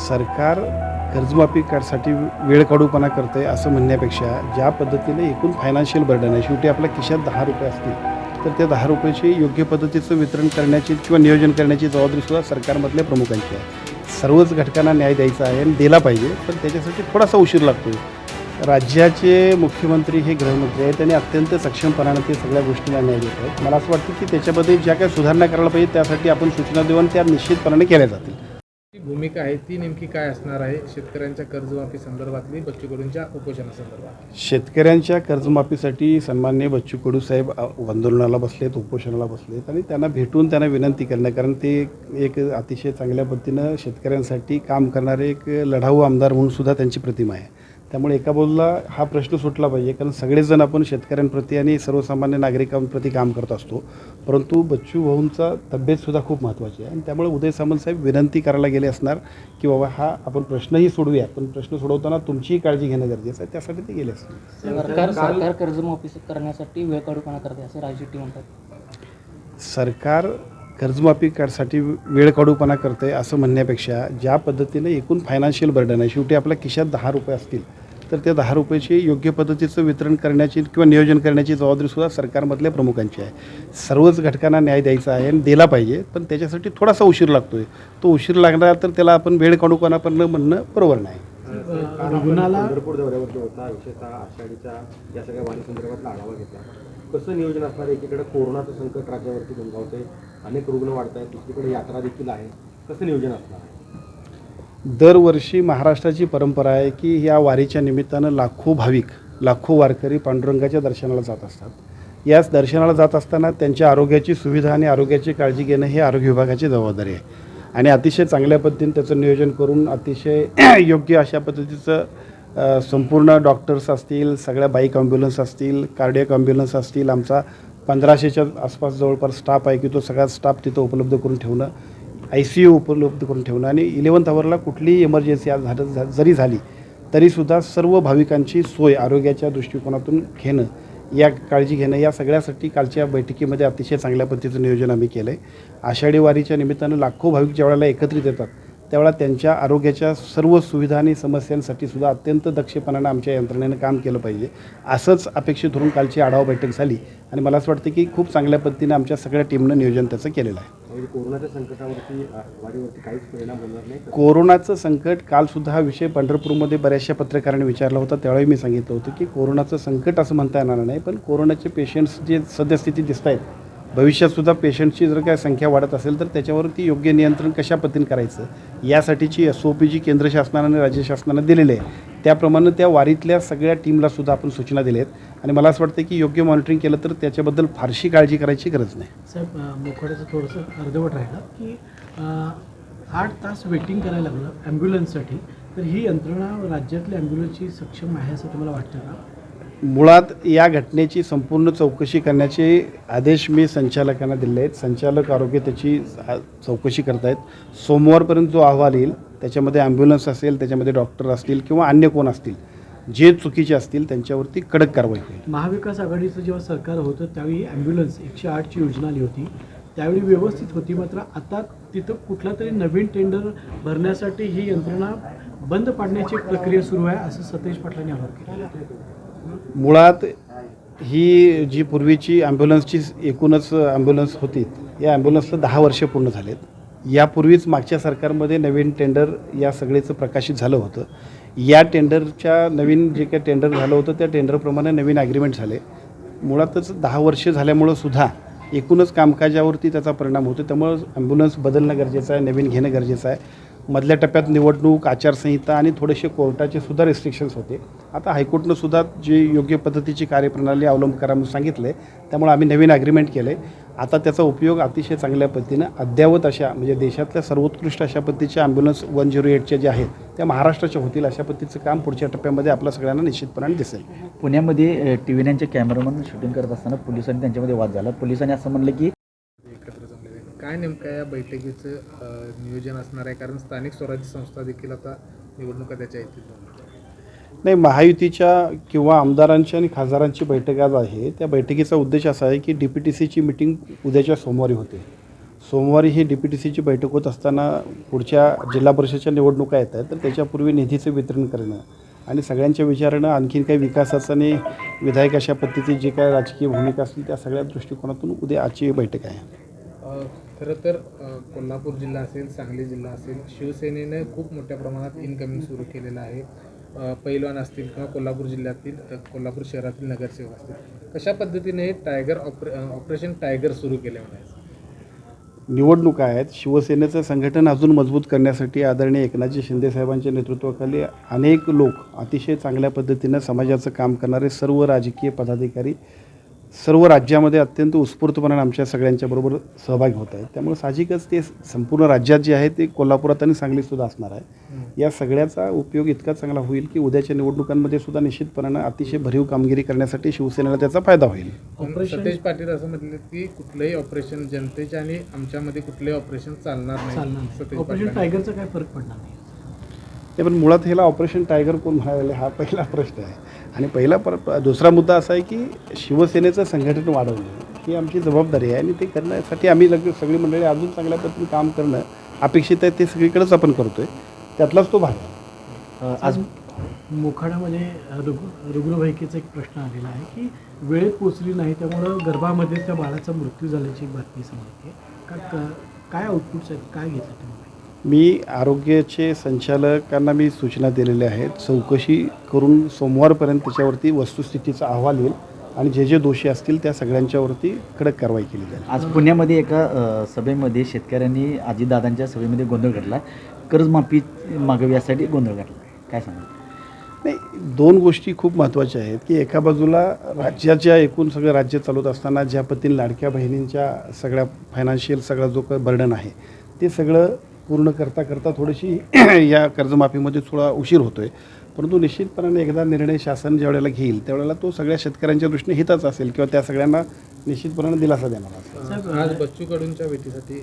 सरकार कर्जमाफीसाठी वेळ काढूपणा करते असं म्हणण्यापेक्षा ज्या पद्धतीने एकूण फायनान्शियल बर्डन आहे, शेवटी आपल्या खिशात 10 रुपये असतील तर त्या 10 रुपयाची योग्य पद्धतीचं वितरण करण्याची किंवा नियोजन करण्याची जबाबदारीसुद्धा सरकारमधल्या प्रमुखांची आहे. सर्वच घटकांना न्याय द्यायचा आहे आणि दिला पाहिजे, पण त्याच्यासाठी थोडासा उशीर लागतो. राज्याचे मुख्यमंत्री हे गृहमंत्री आहेत, त्यांनी अत्यंत सक्षमपणाने ते सगळ्या गोष्टींना न्याय देत आहेत. मला असं वाटतं की त्याच्यामध्ये ज्या काही सुधारणा करायला पाहिजे त्यासाठी आपण सूचना देऊन त्या निश्चितपणाने केल्या जातील. ती भूमिका आहे ती नेमकी काय असणार आहे शेतकऱ्यांच्या कर्जमाफी संदर्भातली बच्चू कडूंच्या उपोषणासंदर्भात? शेतकऱ्यांच्या कर्जमाफीसाठी सन्माननीय बच्चू कडू साहेब आंदोलनाला बसलेत, उपोषणाला बसलेत आणि त्यांना भेटून त्यांना विनंती करणं, कारण ते एक अतिशय चांगल्या पद्धतीनं शेतकऱ्यांसाठी काम करणारे एक लढाऊ आमदार म्हणून सुद्धा त्यांची प्रतिमा आहे. त्यामुळे एका बाजूला हा प्रश्न सुटला पाहिजे, कारण सगळेजण आपण शेतकऱ्यांप्रती आणि सर्वसामान्य नागरिकांप्रती काम करत असतो, परंतु बच्चू भाऊंचा तब्येतसुद्धा खूप महत्त्वाची आहे आणि त्यामुळे उदय सामंत साहेब विनंती करायला गेले असणार की बाबा हा आपण प्रश्नही सोडूया, पण प्रश्न सोडवताना तुमचीही काळजी घेणं गरजेचं आहे, त्यासाठी ते गेले असणार. सरकार कर्जमाफी करण्यासाठी वेळ काढूपणा करते असं राजू म्हणतात. सरकार कर्जमाफीसाठी वेळ काढूपणा करते असं म्हणण्यापेक्षा ज्या पद्धतीने एकूण फायनान्शियल बर्डन आहे, शेवटी आपल्या खिशात 10 रुपये असतील तर त्या 10 रुपयाची योग्य पद्धतीचं वितरण करण्याची किंवा नियोजन करण्याची जबाबदारीसुद्धा सरकारमधल्या प्रमुखांची आहे. सर्वच घटकांना न्याय द्यायचा आहे आणि दिला पाहिजे, पण त्याच्यासाठी थोडासा उशीर लागतो आहे. तो उशीर लागला तर त्याला आपण वेळ काढूपणा म्हणणं बरोबर नाही. पंढरपूर दौऱ्यावरती होता, विशेषतः आषाढीचा या सगळ्या वारी संदर्भातला आढावा घेतला. कसं नियोजन असणार? एकीकडे कोरोनाचं संकट राज्यावरती गुंगावते, अनेक रुग्ण वाढत आहेत, दुसरीकडे यात्रा देखील आहे, कसं नियोजन असणार आहे? दरवर्षी महाराष्ट्राची परंपरा आहे की या वारीच्या निमित्तानं लाखो भाविक, लाखो वारकरी पांडुरंगाच्या दर्शनाला जात असतात. याच दर्शनाला जात असताना त्यांच्या आरोग्याची सुविधा आणि आरोग्याची काळजी घेणं हे आरोग्य विभागाची जबाबदारी आहे आणि अतिशय चांगल्या पद्धतीने त्याचं नियोजन करून अतिशय योग्य अशा पद्धतीचं संपूर्ण डॉक्टर्स असतील, सगळ्या बाईक ॲम्ब्युलन्स असतील, कार्डियक ॲम्ब्युलन्स असतील, आमचा 1500च्या आसपास जवळपास स्टाफ आहे की तो सगळा स्टाफ तिथं उपलब्ध करून ठेवणं, ICU उपलब्ध करून ठेवणं आणि 11th आवरला कुठलीही इमर्जन्सी आज जरी झाली तरीसुद्धा सर्व भाविकांची सोय आरोग्याच्या दृष्टिकोनातून घेणं, या काळजी घेणं, या सगळ्यासाठी कालच्या बैठकीमध्ये अतिशय चांगल्या पद्धतीचं नियोजन आम्ही केलं आहे. आषाढी वारीच्या निमित्तानं लाखो भाविक ज्यावेळेला एकत्रित येतात त्यावेळेला त्यांच्या आरोग्याच्या सर्व सुविधा आणि समस्यांसाठी सुद्धा अत्यंत दक्षपणानं आमच्या यंत्रणेनं काम केलं पाहिजे, असंच अपेक्षित धरून कालची आढावा बैठक झाली आणि मला असं वाटतं की खूप चांगल्या पद्धतीनं आमच्या सगळ्या टीमनं नियोजन त्याचं केलेलं आहे. कोरोनाच्या संकटावरती वारीवरती काहीच परिणाम होणार नाही? कोरोनाचं संकट, कालसुद्धा हा विषय पंढरपूरमध्ये बऱ्याचशा पत्रकारांनी विचारला होता, त्यावेळी मी सांगितलं होतं की कोरोनाचं संकट असं म्हणता येणार नाही, पण कोरोनाचे पेशंट्स जे सद्यस्थिती दिसत आहेत, भविष्यातसुद्धा पेशंटची जर काय संख्या वाढत असेल तर त्याच्यावरती योग्य नियंत्रण कशा पद्धतीने करायचं यासाठीची SOP जी केंद्र शासनानं आणि राज्य शासनानं दिलेली आहे, त्याप्रमाणे त्या वारीतल्या सगळ्या टीमलासुद्धा आपण सूचना दिल्या आहेत आणि मला असं वाटतं की योग्य मॉनिटरिंग केलं तर त्याच्याबद्दल फारशी काळजी करायची गरज नाही. साहेब, मोखाड्याचं थोडंसं अर्धवट राहिलं की 8 तास वेटिंग करायला लागलं ॲम्ब्युलन्ससाठी, तर ही यंत्रणा राज्यातल्या ॲम्ब्युलन्सची सक्षम आहे असं तुम्हाला वाटतं का? मुळात या घटनेची संपूर्ण चौकशी करण्याचे आदेश मी संचालकांना दिले आहेत. संचालक आरोग्य त्याची चौकशी करत आहेत. सोमवारपर्यंत जो अहवाल येईल त्याच्यामध्ये ॲम्ब्युलन्स असेल, त्याच्यामध्ये डॉक्टर असतील किंवा अन्य कोण असतील जे चुकीचे असतील त्यांच्यावरती कडक कारवाई होईल. महाविकास आघाडीचं जेव्हा सरकार होतं त्यावेळी ॲम्ब्युलन्स 108ची योजना आली होती, त्यावेळी व्यवस्थित होती, मात्र आता तिथं कुठला तरी नवीन टेंडर भरण्यासाठी ही यंत्रणा बंद पाडण्याची प्रक्रिया सुरू आहे असं सतेज पाटलांनी आवाहन केलं. मुळात ही जी पूर्वीची ॲम्ब्युलन्सची एकूणच ॲम्ब्युलन्स होती, या ॲम्ब्युलन्सला 10 वर्ष पूर्ण झालेत. यापूर्वीच मागच्या सरकारमध्ये नवीन टेंडर या सगळेचं प्रकाशित झालं होतं. या टेंडरच्या नवीन जे काही टेंडर झालं होतं त्या टेंडरप्रमाणे नवीन ॲग्रीमेंट झाले. मुळातच 10 वर्ष झाल्यामुळं सुद्धा एकूणच कामकाजावरती त्याचा परिणाम होतो. त्यामुळं ॲम्ब्युलन्स बदलणं गरजेचं आहे, नवीन घेणं गरजेचं आहे. मधल्या टप्प्यात निवडणूक, आचारसंहिता आणि थोडेसे कोर्टाचे सुद्धा रिस्ट्रिक्शन्स होते. आता हायकोर्टनं सुद्धा जी योग्य पद्धतीची कार्यप्रणाली अवलंब करा म्हणून सांगितलं आहे, त्यामुळे आम्ही नवीन ॲग्रीमेंट केलं आहे. आता त्याचा उपयोग अतिशय चांगल्या पद्धतीनं अद्ययावत अशा म्हणजे देशातल्या सर्वोत्कृष्ट अशा पद्धतीच्या ॲम्ब्युलन्स 108च्या ज्या आहेत त्या महाराष्ट्राच्या होतील, अशा पद्धतीचं काम पुढच्या टप्प्यामध्ये आपल्या सगळ्यांना निश्चितपणे दिसेल. पुण्यामध्ये TV9चे कॅमेरामन शूटिंग करत असताना पोलिसांनी त्यांच्यामध्ये वाद झाला. पोलिसांनी असं म्हणलं की एकत्र जमले काय नेमकं या बैठकीचं नियोजन असणार आहे, कारण स्थानिक स्वराज्य संस्था देखील आता निवडणुका त्याच्या येतील. नाही, महायुतीच्या किंवा आमदारांची आणि खासदारांची बैठक आज आहे. त्या बैठकीचा उद्देश असा आहे की DPTCची मीटिंग उद्याच्या सोमवारी होते. सोमवारी ही DPTCची बैठक होत असताना पुढच्या जिल्हा परिषदच्या निवडणुका येत आहेत, तर त्याच्यापूर्वी निधीचं वितरण करणं आणि सगळ्यांच्या विचारानं आणखीन काही विकासाचं आणि विधायक अशा पद्धतीची जी काय राजकीय भूमिका असतील त्या सगळ्या दृष्टिकोनातून उद्या आजची बैठक आहे. खरं तर कोल्हापूर जिल्हा असेल, सांगली जिल्हा असेल, शिवसेनेने खूप मोठ्या प्रमाणात इनकमिंग सुरू केलेलं आहे. पैलवान असतील किंवा कोल्हापूर जिल्ह्यातील कोल्हापूर शहरातील नगरसेवक असतील, कशा पद्धतीने टायगर ऑपरेशन टायगर सुरू केले म्हणायचं? निवडणुका आहेत. शिवसेनेचं संघटन अजून मजबूत करण्यासाठी आदरणीय एकनाथजी शिंदे साहेबांच्या नेतृत्वाखाली अनेक लोक अतिशय चांगल्या पद्धतीनं समाजाचं काम करणारे सर्व राजकीय पदाधिकारी सर्व राज्यामध्ये अत्यंत उत्स्फूर्तपणे आमच्या सगळ्यांच्याबरोबर सहभागी होत आहेत. त्यामुळे साहजिकच ते संपूर्ण राज्यात जे आहे ते कोल्हापुरात आणि सांगलीतसुद्धा असणार आहे. या सगळ्याचा उपयोग इतका चांगला होईल की उद्याच्या निवडणुकांमध्ये सुद्धा निश्चितपणानं अतिशय भरीव कामगिरी करण्यासाठी शिवसेनेला त्याचा फायदा होईल. पण सतेज पाटील असं म्हटलं की कुठलंही ऑपरेशन जनतेच्या आणि आमच्यामध्ये कुठलंही ऑपरेशन चालणार नाही. सतेज ऑपरेशन पाटील टायगरचा काय फरक पडणार नाही. ते पण मुळात ह्याला ऑपरेशन टायगर कोण म्हणाले हा पहिला प्रश्न आहे. आणि दुसरा मुद्दा असा आहे की शिवसेनेचं संघटन वाढवणं ही आमची जबाबदारी आहे आणि ते करण्यासाठी आम्ही सगळी मंडळी अजून चांगल्या पद्धतीने काम करणं अपेक्षित आहे. ते सगळीकडेच आपण करतो आहे, त्यातलाच तो भाग आहे. आज मोखाड्यामध्ये रुग्णवाहिकेचा एक प्रश्न आलेला आहे की वेळेत पोचली नाही, त्यामुळं गर्भामध्ये त्या बाळाचा मृत्यू झाल्याची एक बातमी समोर येते. काय आउटपुट्स आहेत, काय घेतलं तुम्ही? मी आरोग्याचे संचालकांना मी सूचना दिलेल्या आहेत. चौकशी करून सोमवारपर्यंत त्याच्यावरती वस्तुस्थितीचा अहवाल येईल आणि जे जे दोषी असतील त्या सगळ्यांच्यावरती कडक कारवाई केली जाईल. आज पुण्यामध्ये एका सभेमध्ये शेतकऱ्यांनी अजितदादांच्या सभेमध्ये गोंधळ घातला. कर्जमाफी मागावी यासाठी गोंधळ घातला, काय सांगा? नाही, दोन गोष्टी खूप महत्त्वाच्या आहेत की एका बाजूला राज्याच्या एकूण सगळं राज्य चालवत असताना ज्या पद्धतीने लाडक्या बहिणींच्या सगळ्या फायनान्शियल सगळा जो काही बर्डन आहे ते सगळं पूर्ण करता थोडीशी या कर्जमाफीमध्ये थोडा उशीर होतो आहे. परंतु निश्चितपणाने एकदा निर्णय शासन ज्या वेळेला घेईल त्यावेळेला तो सगळ्या शेतकऱ्यांच्या दृष्टीने हिताचा असेल किंवा त्या सगळ्यांना निश्चितपणाने दिलासा देणार असेल. आज बच्चू कडूंच्या भेटीसाठी